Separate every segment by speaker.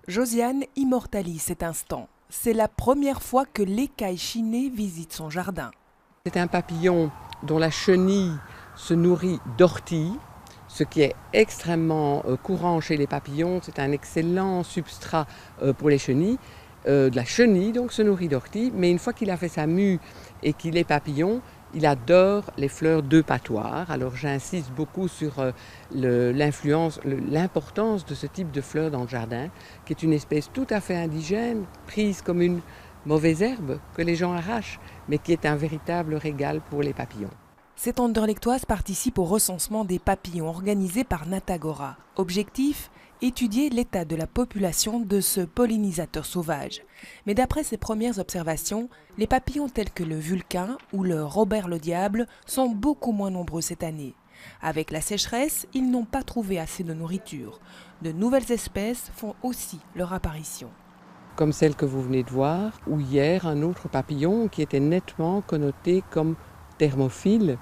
Speaker 1: Josiane immortalise cet instant. C'est la première fois que l'écaille chinée visite son jardin.
Speaker 2: C'est un papillon dont la chenille se nourrit d'orties, ce qui est extrêmement courant chez les papillons. C'est un excellent substrat pour les chenilles. De la chenille donc se nourrit d'orties, mais une fois qu'il a fait sa mue et qu'il est papillon, il adore les fleurs deux patoires. Alors j'insiste beaucoup sur l'importance de ce type de fleurs dans le jardin, qui est une espèce tout à fait indigène, prise comme une mauvaise herbe que les gens arrachent, mais qui est un véritable régal pour les papillons.
Speaker 1: Cette Anderlechtoise participe au recensement des papillons organisé par Natagora. Objectif : étudier l'état de la population de ce pollinisateur sauvage. Mais d'après ses premières observations, les papillons tels que le Vulcain ou le Robert le Diable sont beaucoup moins nombreux cette année. Avec la sécheresse, ils n'ont pas trouvé assez de nourriture. De nouvelles espèces font aussi leur apparition.
Speaker 2: Comme celle que vous venez de voir, ou hier un autre papillon qui était nettement connoté comme thermophile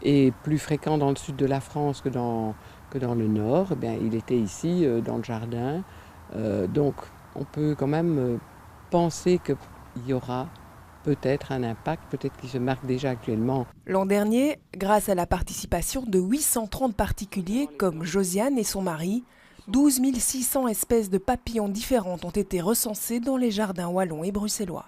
Speaker 2: et plus fréquent dans le sud de la France que dans le nord. Eh bien, il était ici dans le jardin. Donc on peut quand même penser qu'il y aura peut-être un impact, peut-être qu'il se marque déjà actuellement.
Speaker 1: L'an dernier, grâce à la participation de 830 particuliers comme Josiane et son mari, 12 600 espèces de papillons différentes ont été recensées dans les jardins wallons et bruxellois.